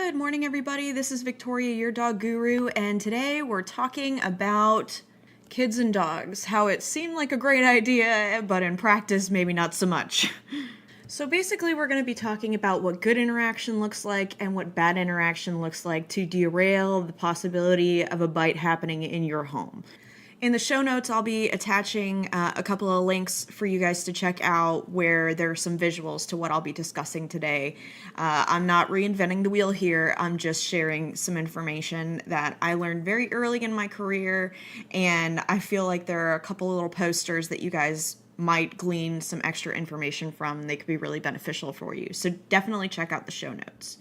Good morning, everybody. This is Victoria, your dog guru, and today we're talking about kids and dogs, how it seemed like a great idea, but in practice, maybe not so much. So basically, we're going to be talking about what good interaction looks like and what bad interaction looks like to derail the possibility of a bite happening in your home. In the show notes, I'll be attaching a couple of links for you guys to check out where there are some visuals to what I'll be discussing today. I'm not reinventing the wheel here. I'm just sharing some information that I learned very early in my career, and I feel like there are a couple of little posters that you guys might glean some extra information from. They could be really beneficial for you. So definitely check out the show notes.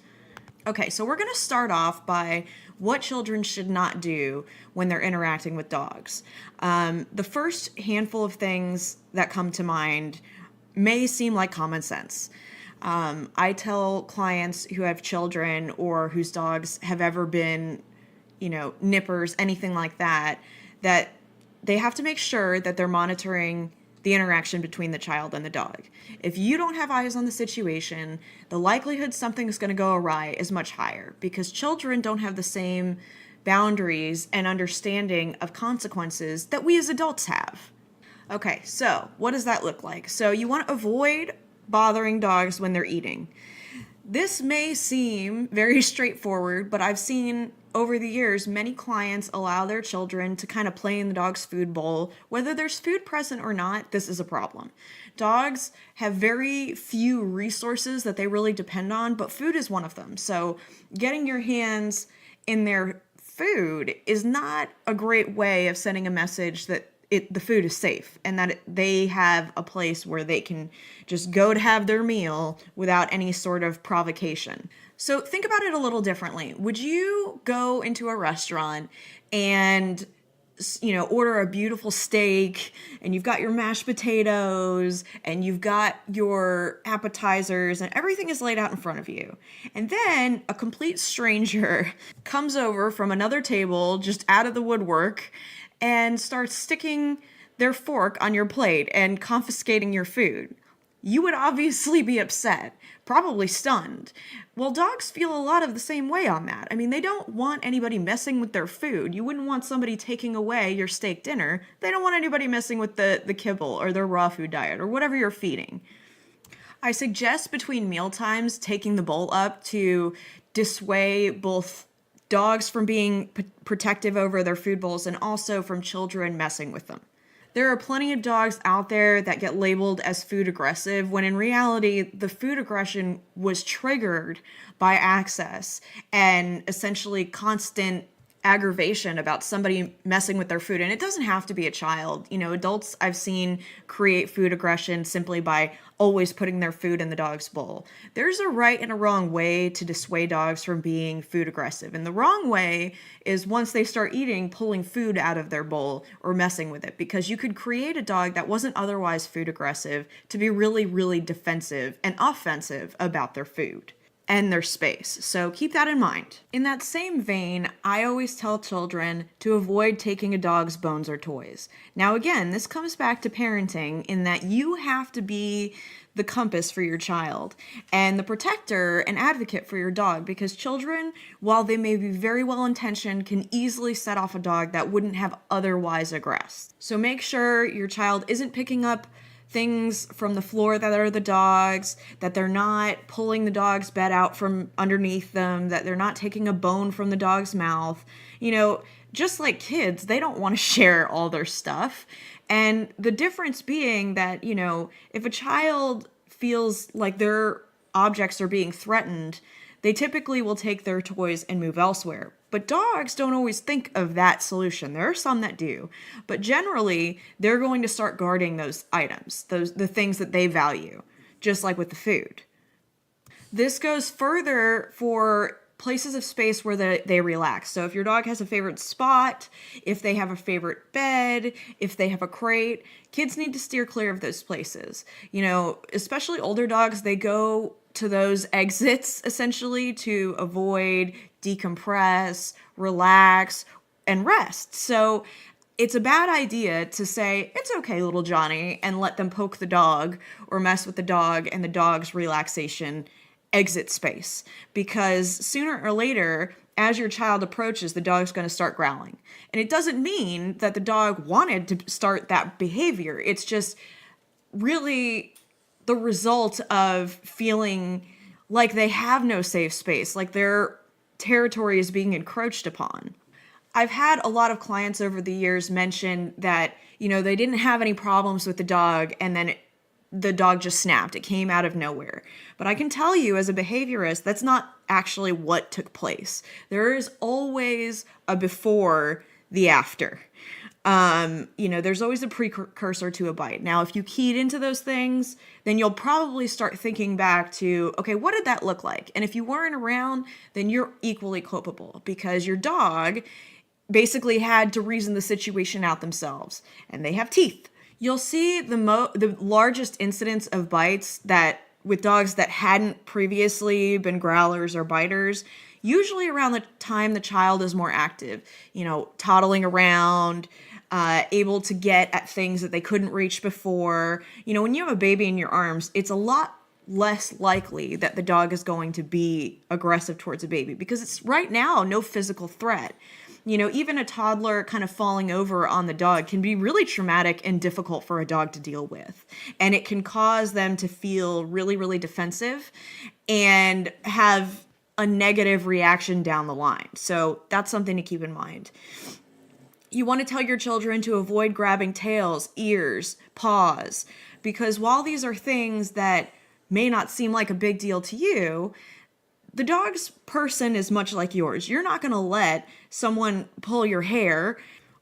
Okay, so we're going to start off by what children should not do when they're interacting with dogs. The first handful of things that come to mind may seem like common sense. I tell clients who have children or whose dogs have ever been, nippers, anything like that, that they have to make sure that they're monitoring the interaction between the child and the dog. If you don't have eyes on the situation, the likelihood something is going to go awry is much higher because children don't have the same boundaries and understanding of consequences that we as adults have. Okay, so what does that look like? So you want to avoid bothering dogs when they're eating. This may seem very straightforward, but I've seen over the years many clients allow their children to kind of play in the dog's food bowl. Whether there's food present or not, this is a problem. Dogs have very few resources that they really depend on, but food is one of them. So getting your hands in their food is not a great way of sending a message that the food is safe and that they have a place where they can just go to have their meal without any sort of provocation. So think about it a little differently. Would you go into a restaurant and order a beautiful steak and you've got your mashed potatoes and you've got your appetizers and everything is laid out in front of you. And then a complete stranger comes over from another table just out of the woodwork and starts sticking their fork on your plate and confiscating your food. You would obviously be upset, probably stunned. Well, dogs feel a lot of the same way on that. I mean, they don't want anybody messing with their food. You wouldn't want somebody taking away your steak dinner. They don't want anybody messing with the kibble or their raw food diet or whatever you're feeding. I suggest between meal times taking the bowl up to dissuade both dogs from being protective over their food bowls and also from children messing with them. There are plenty of dogs out there that get labeled as food aggressive when in reality the food aggression was triggered by access and essentially constant aggravation about somebody messing with their food. And it doesn't have to be a child. Adults I've seen create food aggression simply by always putting their food in the dog's bowl. There's a right and a wrong way to dissuade dogs from being food aggressive. And the wrong way is once they start eating, pulling food out of their bowl or messing with it, because you could create a dog that wasn't otherwise food aggressive to be really, really defensive and offensive about their food and their space. So keep that in mind. In that same vein, I always tell children to avoid taking a dog's bones or toys. Now again, this comes back to parenting in that you have to be the compass for your child and the protector and advocate for your dog, because children, while they may be very well intentioned, can easily set off a dog that wouldn't have otherwise aggressed. So make sure your child isn't picking up things from the floor that are the dog's, that they're not pulling the dog's bed out from underneath them, that they're not taking a bone from the dog's mouth. Just like kids, they don't want to share all their stuff. And the difference being that, if a child feels like their objects are being threatened, they typically will take their toys and move elsewhere. But dogs don't always think of that solution. There are some that do. But generally, they're going to start guarding those items, the things that they value, just like with the food. This goes further for places of space where they relax. So if your dog has a favorite spot, if they have a favorite bed, if they have a crate, kids need to steer clear of those places. Especially older dogs, they go to those exits essentially to avoid, decompress, relax, and rest. So it's a bad idea to say, it's okay, little Johnny, and let them poke the dog or mess with the dog and the dog's relaxation exit space, because sooner or later, as your child approaches, the dog's going to start growling. And it doesn't mean that the dog wanted to start that behavior. It's just really the result of feeling like they have no safe space, like their territory is being encroached upon. I've had a lot of clients over the years mention that, they didn't have any problems with the dog, and then the dog just snapped. It came out of nowhere. But I can tell you, as a behaviorist, that's not actually what took place. There is always a before, the after. There's always a precursor to a bite. Now, if you keyed into those things, then you'll probably start thinking back to, okay, what did that look like? And if you weren't around, then you're equally culpable, because your dog basically had to reason the situation out themselves, and they have teeth. You'll see the largest incidence of bites that with dogs that hadn't previously been growlers or biters, usually around the time the child is more active, toddling around, able to get at things that they couldn't reach before. When you have a baby in your arms, it's a lot less likely that the dog is going to be aggressive towards a baby, because it's right now no physical threat. Even a toddler kind of falling over on the dog can be really traumatic and difficult for a dog to deal with. And it can cause them to feel really, really defensive and have a negative reaction down the line. So that's something to keep in mind. You want to tell your children to avoid grabbing tails, ears, paws, because while these are things that may not seem like a big deal to you, the dog's person is much like yours. You're not going to let someone pull your hair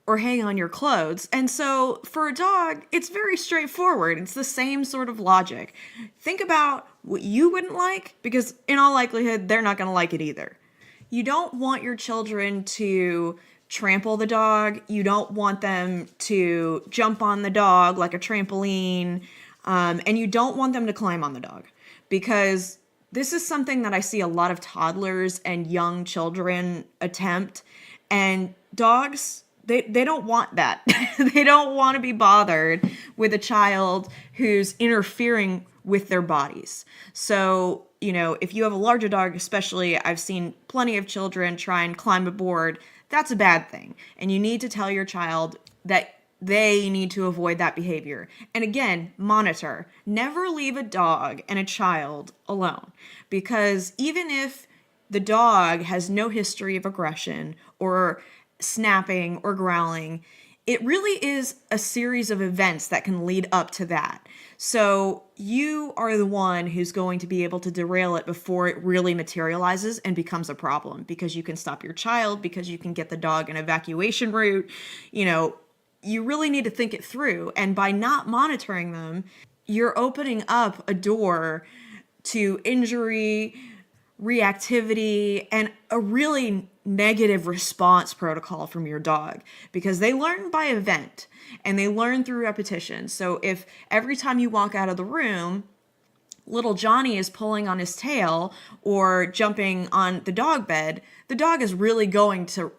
or hang on your clothes. And so for a dog, it's very straightforward. It's the same sort of logic. Think about what you wouldn't like, because in all likelihood, they're not going to like it either. You don't want your children to trample the dog. You don't want them to jump on the dog like a trampoline. And you don't want them to climb on the dog, because this is something that I see a lot of toddlers and young children attempt, and dogs, they don't want that. They don't want to be bothered with a child who's interfering with their bodies. So, if you have a larger dog, especially, I've seen plenty of children try and climb aboard. That's a bad thing. And you need to tell your child that they need to avoid that behavior. And again, monitor. Never leave a dog and a child alone, because even if the dog has no history of aggression or snapping or growling, it really is a series of events that can lead up to that. So you are the one who's going to be able to derail it before it really materializes and becomes a problem, because you can stop your child, because you can get the dog an evacuation route. You really need to think it through. And by not monitoring them, you're opening up a door to injury, reactivity, and a really negative response protocol from your dog, because they learn by event and they learn through repetition. So if every time you walk out of the room, little Johnny is pulling on his tail or jumping on the dog bed, the dog is really going to,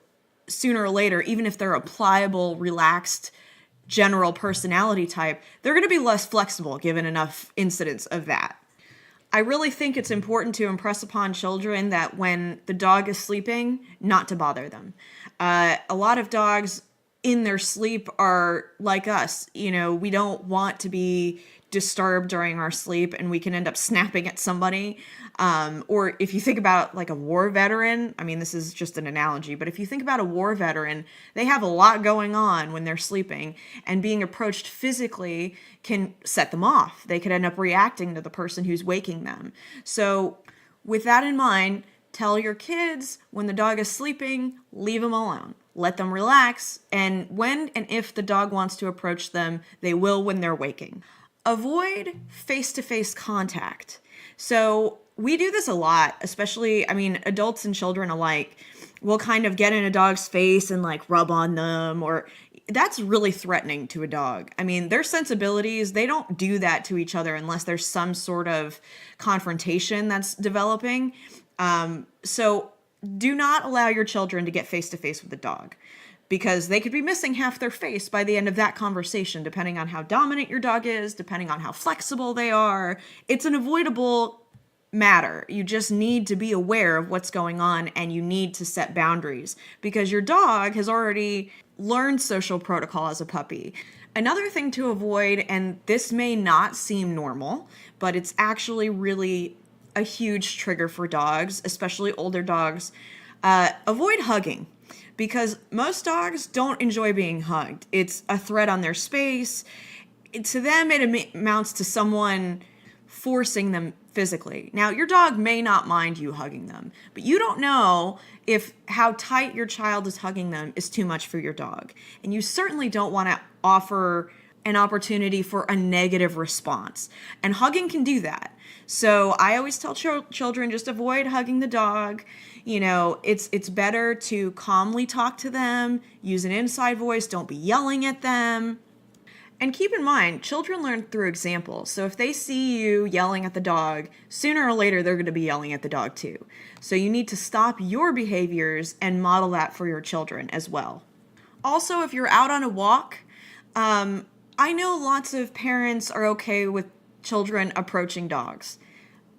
sooner or later, even if they're a pliable, relaxed, general personality type, they're going to be less flexible given enough incidents of that. I really think it's important to impress upon children that when the dog is sleeping, not to bother them. A lot of dogs in their sleep are like us. We don't want to be disturbed during our sleep, and we can end up snapping at somebody. Or if you think about like a war veteran, this is just an analogy, but if you think about a war veteran, they have a lot going on when they're sleeping, and being approached physically can set them off. They could end up reacting to the person who's waking them. So with that in mind, tell your kids when the dog is sleeping, leave them alone. Let them relax, and when and if the dog wants to approach them, they will when they're waking. Avoid face-to-face contact. So we do this a lot, especially, adults and children alike will kind of get in a dog's face and like rub on them, or that's really threatening to a dog. Their sensibilities, they don't do that to each other unless there's some sort of confrontation that's developing. So do not allow your children to get face-to-face with a dog, because they could be missing half their face by the end of that conversation, depending on how dominant your dog is, depending on how flexible they are. It's an avoidable matter. You just need to be aware of what's going on, and you need to set boundaries because your dog has already learned social protocol as a puppy. Another thing to avoid, and this may not seem normal, but it's actually really a huge trigger for dogs, especially older dogs, avoid hugging. Because most dogs don't enjoy being hugged. It's a threat on their space. To them, it amounts to someone forcing them physically. Now, your dog may not mind you hugging them, but you don't know if how tight your child is hugging them is too much for your dog. And you certainly don't want to offer an opportunity for a negative response. And hugging can do that. So I always tell children, just avoid hugging the dog. You know, it's better to calmly talk to them, use an inside voice, don't be yelling at them. And keep in mind, children learn through example. So if they see you yelling at the dog, sooner or later they're going to be yelling at the dog too. So you need to stop your behaviors and model that for your children as well. Also, if you're out on a walk, I know lots of parents are okay with children approaching dogs,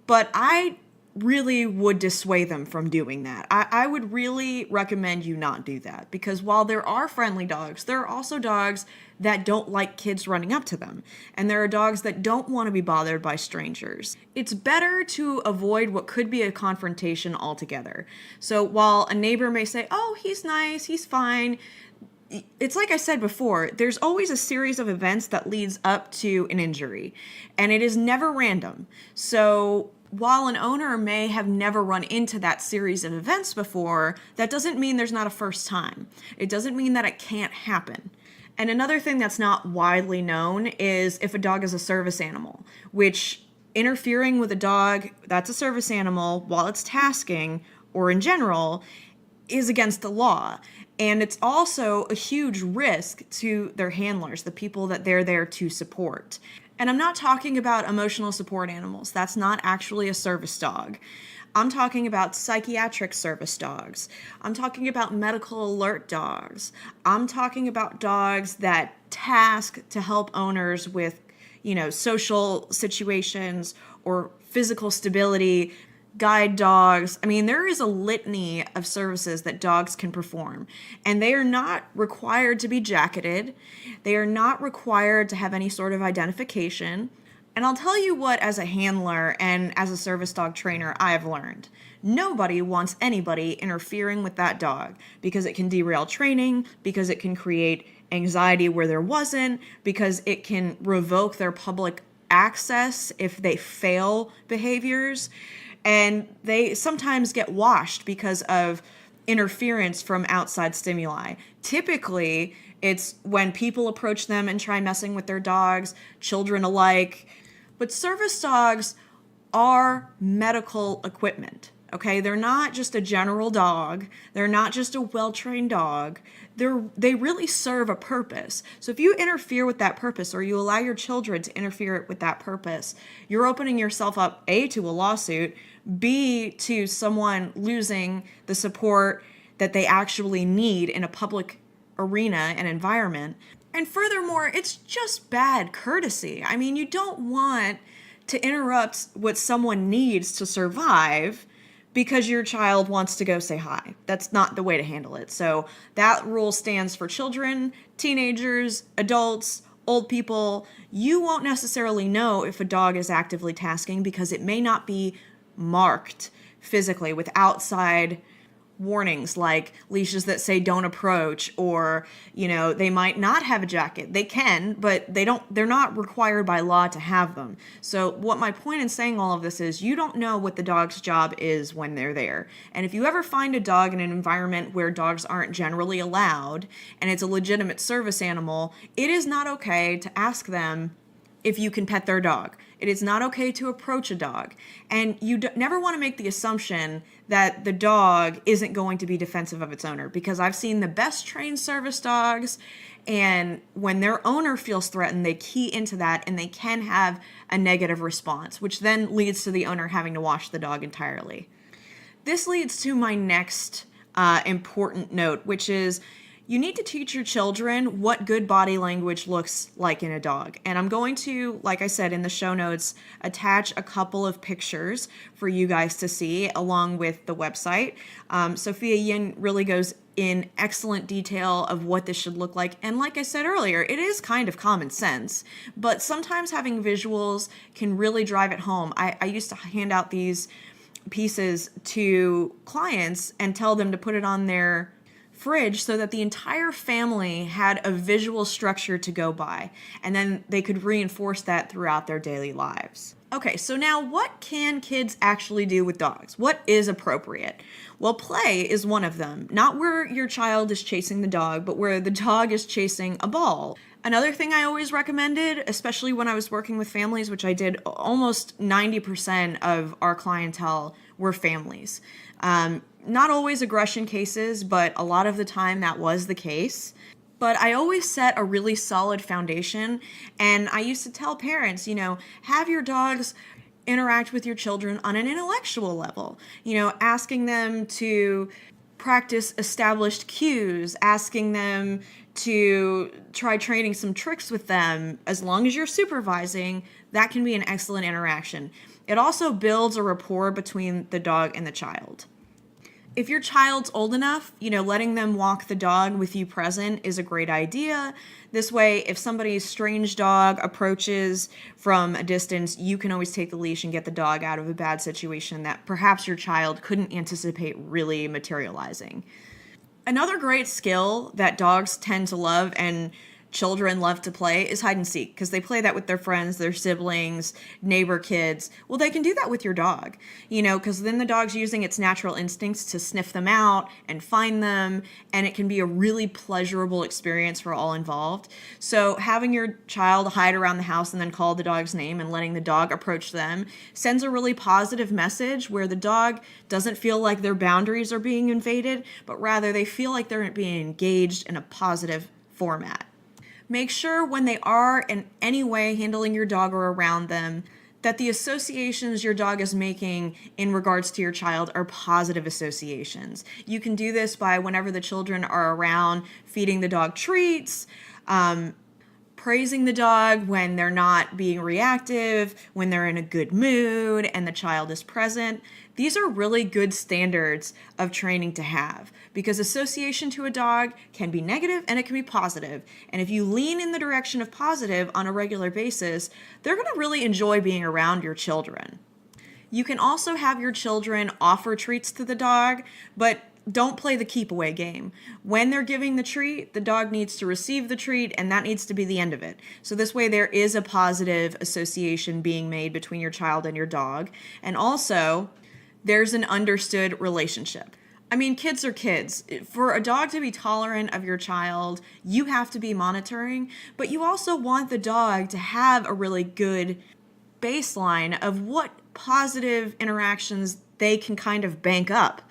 but I really would dissuade them from doing that. I would really recommend you not do that, because while there are friendly dogs, there are also dogs that don't like kids running up to them. And there are dogs that don't want to be bothered by strangers. It's better to avoid what could be a confrontation altogether. So while a neighbor may say, oh, he's nice, he's fine, it's like I said before, there's always a series of events that leads up to an injury, and it is never random. So while an owner may have never run into that series of events before, that doesn't mean there's not a first time. It doesn't mean that it can't happen. And another thing that's not widely known is if a dog is a service animal, which interfering with a dog that's a service animal while it's tasking or in general is against the law. And it's also a huge risk to their handlers, the people that they're there to support. And I'm not talking about emotional support animals. That's not actually a service dog. I'm talking about psychiatric service dogs. I'm talking about medical alert dogs. I'm talking about dogs that task to help owners with, social situations or physical stability, guide dogs. I mean, there is a litany of services that dogs can perform, and they are not required to be jacketed. They are not required to have any sort of identification. And I'll tell you what, as a handler and as a service dog trainer, I've learned. Nobody wants anybody interfering with that dog, because it can derail training, because it can create anxiety where there wasn't, because it can revoke their public access if they fail behaviors. And they sometimes get washed because of interference from outside stimuli. Typically, it's when people approach them and try messing with their dogs, children alike. But service dogs are medical equipment, okay? They're not just a general dog. They're not just a well-trained dog. They really serve a purpose. So if you interfere with that purpose, or you allow your children to interfere with that purpose, you're opening yourself up, A, to a lawsuit, B, to someone losing the support that they actually need in a public arena and environment. And furthermore, it's just bad courtesy. I mean, you don't want to interrupt what someone needs to survive because your child wants to go say hi. That's not the way to handle it. So that rule stands for children, teenagers, adults, old people. You won't necessarily know if a dog is actively tasking because it may not be marked physically with outside warnings like leashes that say don't approach, or they might not have a jacket. They can, but they're not required by law to have them. So what my point in saying all of this is, you don't know what the dog's job is when they're there. And if you ever find a dog in an environment where dogs aren't generally allowed and it's a legitimate service animal, it is not okay to ask them if you can pet their dog. It is not okay to approach a dog. And you never want to make the assumption that the dog isn't going to be defensive of its owner, because I've seen the best trained service dogs, and when their owner feels threatened, they key into that and they can have a negative response, which then leads to the owner having to wash the dog entirely. This leads to my next important note, which is You need to teach your children what good body language looks like in a dog. And I'm going to, like I said in the show notes, attach a couple of pictures for you guys to see along with the website. Sophia Yin really goes in excellent detail of what this should look like. And like I said earlier, it is kind of common sense, but sometimes having visuals can really drive it home. I used to hand out these pieces to clients and tell them to put it on their fridge so that the entire family had a visual structure to go by, and then they could reinforce that throughout their daily lives. Okay, so now what can kids actually do with dogs? What is appropriate? Well, play is one of them. Not where your child is chasing the dog, but where the dog is chasing a ball. Another thing I always recommended, especially when I was working with families, which I did almost 90% of our clientele were families. Not always aggression cases, but a lot of the time that was the case. But I always set a really solid foundation, and I used to tell parents, have your dogs interact with your children on an intellectual level, asking them to practice established cues, asking them to try training some tricks with them. As long as you're supervising, that can be an excellent interaction. It also builds a rapport between the dog and the child. If your child's old enough, letting them walk the dog with you present is a great idea. This way, if somebody's strange dog approaches from a distance, you can always take the leash and get the dog out of a bad situation that perhaps your child couldn't anticipate really materializing. Another great skill that dogs tend to love and children love to play is hide and seek, because they play that with their friends, their siblings, neighbor kids. Well, they can do that with your dog, because then the dog's using its natural instincts to sniff them out and find them, and it can be a really pleasurable experience for all involved. So having your child hide around the house and then call the dog's name and letting the dog approach them sends a really positive message where the dog doesn't feel like their boundaries are being invaded, but rather they feel like they're being engaged in a positive format. Make sure when they are in any way handling your dog or around them that the associations your dog is making in regards to your child are positive associations. You can do this by whenever the children are around, feeding the dog treats, praising the dog when they're not being reactive, when they're in a good mood and the child is present. These are really good standards of training to have, because association to a dog can be negative and it can be positive. And if you lean in the direction of positive on a regular basis, they're going to really enjoy being around your children. You can also have your children offer treats to the dog, but don't play the keep away game. When they're giving the treat, the dog needs to receive the treat, and that needs to be the end of it. So this way there is a positive association being made between your child and your dog. And also, there's an understood relationship. I mean, kids are kids. For a dog to be tolerant of your child, you have to be monitoring, but you also want the dog to have a really good baseline of what positive interactions they can kind of bank up.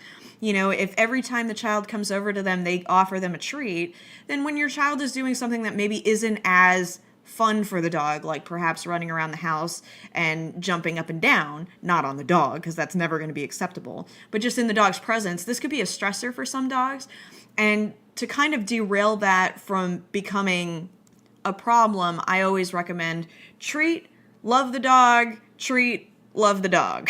If every time the child comes over to them, they offer them a treat, then when your child is doing something that maybe isn't as fun for the dog, like perhaps running around the house and jumping up and down, not on the dog, because that's never going to be acceptable, but just in the dog's presence, this could be a stressor for some dogs. And to kind of derail that from becoming a problem, I always recommend treat, love the dog, treat, love the dog.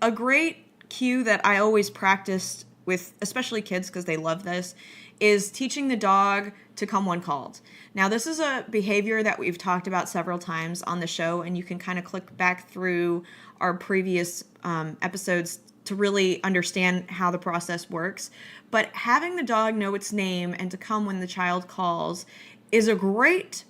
A great cue that I always practiced with, especially kids, because they love this, is teaching the dog to come when called. Now, this is a behavior that we've talked about several times on the show, and you can kind of click back through our previous episodes to really understand how the process works. But having the dog know its name and to come when the child calls is a great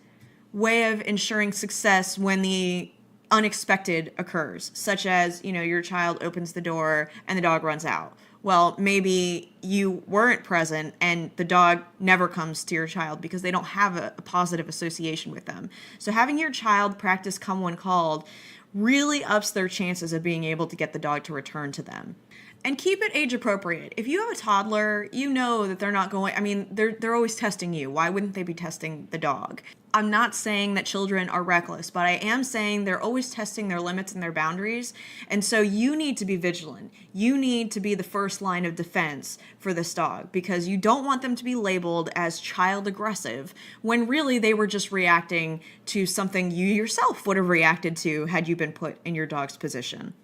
way of ensuring success when the unexpected occurs, such as, your child opens the door and the dog runs out. Well, maybe you weren't present and the dog never comes to your child because they don't have a positive association with them. So having your child practice come when called really ups their chances of being able to get the dog to return to them. And keep it age appropriate. If you have a toddler, you know that they're not going, they're always testing you. Why wouldn't they be testing the dog? I'm not saying that children are reckless, but I am saying they're always testing their limits and their boundaries. And so you need to be vigilant. You need to be the first line of defense for this dog because you don't want them to be labeled as child aggressive when really they were just reacting to something you yourself would have reacted to had you been put in your dog's position.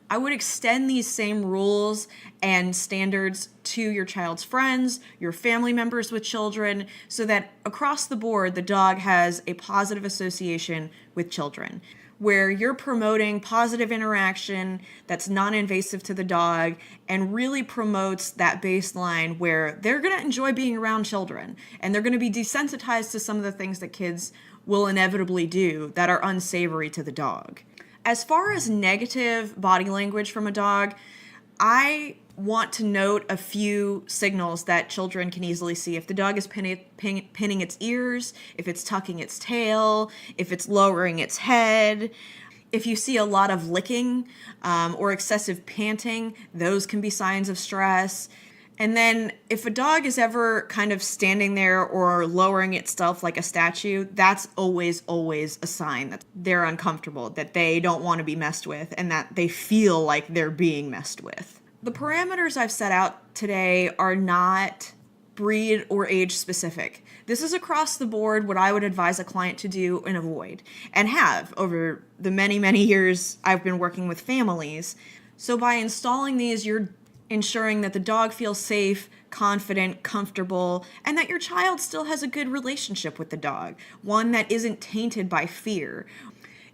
I would extend these same rules and standards to your child's friends, your family members with children, so that across the board, the dog has a positive association with children, where you're promoting positive interaction that's non-invasive to the dog and really promotes that baseline where they're going to enjoy being around children and they're going to be desensitized to some of the things that kids will inevitably do that are unsavory to the dog. As far as negative body language from a dog, I want to note a few signals that children can easily see. If the dog is pinning its ears, if it's tucking its tail, if it's lowering its head, if you see a lot of licking or excessive panting, those can be signs of stress. And then if a dog is ever kind of standing there or lowering itself like a statue, that's always a sign that they're uncomfortable, that they don't want to be messed with, and that they feel like they're being messed with. The parameters I've set out today are not breed or age specific. This is across the board what I would advise a client to do and avoid, and have over the many years I've been working with families. So by installing these, you're ensuring that the dog feels safe, confident, comfortable, and that your child still has a good relationship with the dog, one that isn't tainted by fear.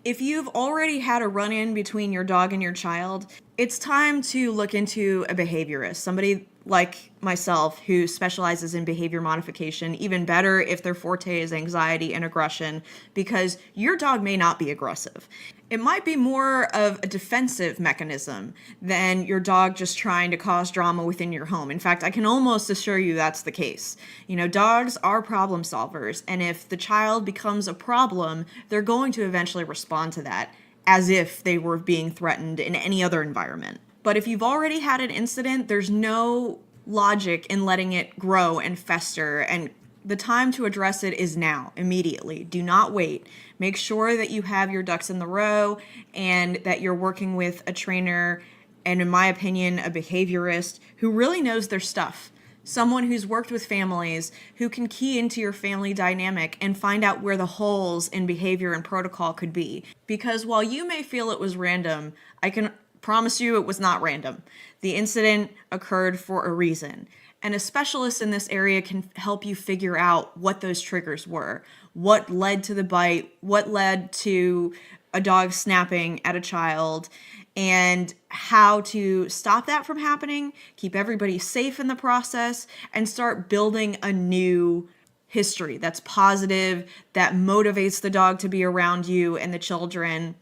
If you've already had a run-in between your dog and your child, it's time to look into a behaviorist, somebody like myself who specializes in behavior modification, even better if their forte is anxiety and aggression, because your dog may not be aggressive. It might be more of a defensive mechanism than your dog just trying to cause drama within your home. In fact, I can almost assure you that's the case. You know, dogs are problem solvers, and if the child becomes a problem, they're going to eventually respond to that as if they were being threatened in any other environment. But if you've already had an incident, there's no logic in letting it grow and fester, and the time to address it is now, immediately. Do not wait. Make sure that you have your ducks in the row and that you're working with a trainer and, in my opinion, a behaviorist who really knows their stuff. Someone who's worked with families, who can key into your family dynamic and find out where the holes in behavior and protocol could be. Because while you may feel it was random, I can promise you it was not random. The incident occurred for a reason. And a specialist in this area can help you figure out what those triggers were, what led to the bite, what led to a dog snapping at a child, and how to stop that from happening, keep everybody safe in the process, and start building a new history that's positive, that motivates the dog to be around you and the children,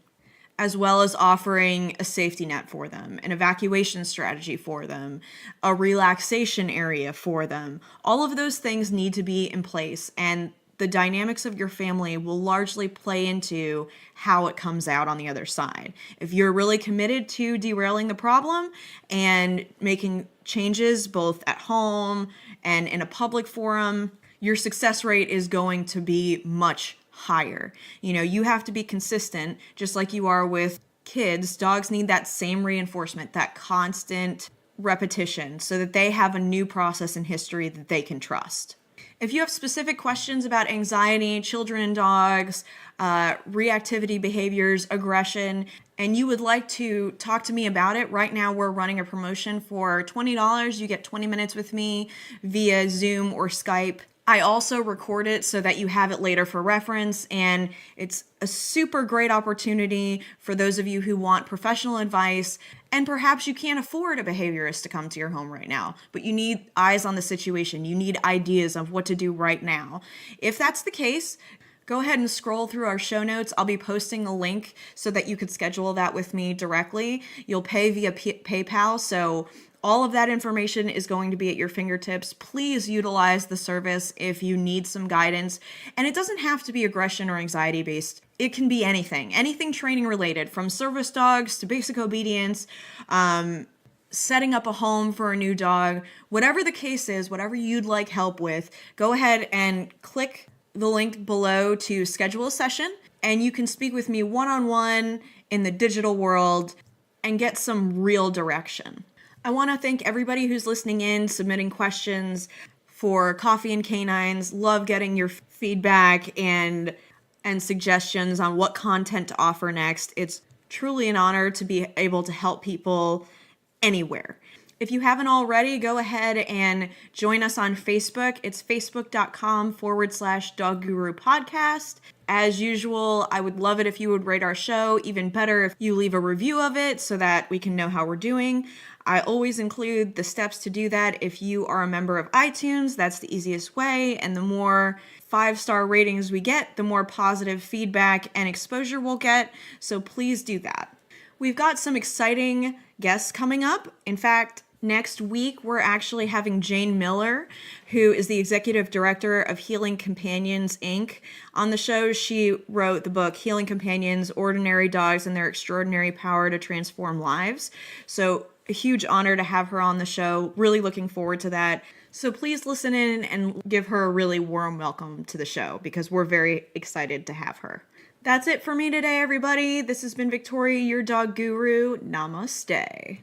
as well as offering a safety net for them, an evacuation strategy for them, a relaxation area for them. All of those things need to be in place, and the dynamics of your family will largely play into how it comes out on the other side. If you're really committed to derailing the problem and making changes both at home and in a public forum, your success rate is going to be much higher. You know, you have to be consistent, just like you are with kids. Dogs need that same reinforcement, that constant repetition, so that they have a new process in history that they can trust. If you have specific questions about anxiety, children and dogs, reactivity behaviors, aggression, and you would like to talk to me about it, right now we're running a promotion for $20. You get 20 minutes with me via Zoom or Skype. I also record it so that you have it later for reference, and it's a super great opportunity for those of you who want professional advice, and perhaps you can't afford a behaviorist to come to your home right now, but you need eyes on the situation. You need ideas of what to do right now. If that's the case, go ahead and scroll through our show notes. I'll be posting a link so that you could schedule that with me directly. You'll pay via PayPal, so all of that information is going to be at your fingertips. Please utilize the service if you need some guidance. And it doesn't have to be aggression or anxiety based. It can be anything training related, from service dogs to basic obedience, setting up a home for a new dog. Whatever the case is, whatever you'd like help with, go ahead and click the link below to schedule a session, and you can speak with me one-on-one in the digital world and get some real direction. I want to thank everybody who's listening in, submitting questions for Coffee and Canines. Love getting your feedback and suggestions on what content to offer next. It's truly an honor to be able to help people anywhere. If you haven't already, go ahead and join us on Facebook. It's facebook.com/Dog Guru Podcast. As usual, I would love it if you would rate our show. Even better if you leave a review of it so that we can know how we're doing. I always include the steps to do that. If you are a member of iTunes, that's the easiest way. And the more 5-star ratings we get, the more positive feedback and exposure we'll get. So please do that. We've got some exciting guests coming up. In fact, next week, we're actually having Jane Miller, who is the executive director of Healing Companions, Inc. on the show. She wrote the book Healing Companions, Ordinary Dogs and Their Extraordinary Power to Transform Lives. So a huge honor to have her on the show. Really looking forward to that. So please listen in and give her a really warm welcome to the show because we're very excited to have her. That's it for me today, everybody. This has been Victoria, your dog guru. Namaste.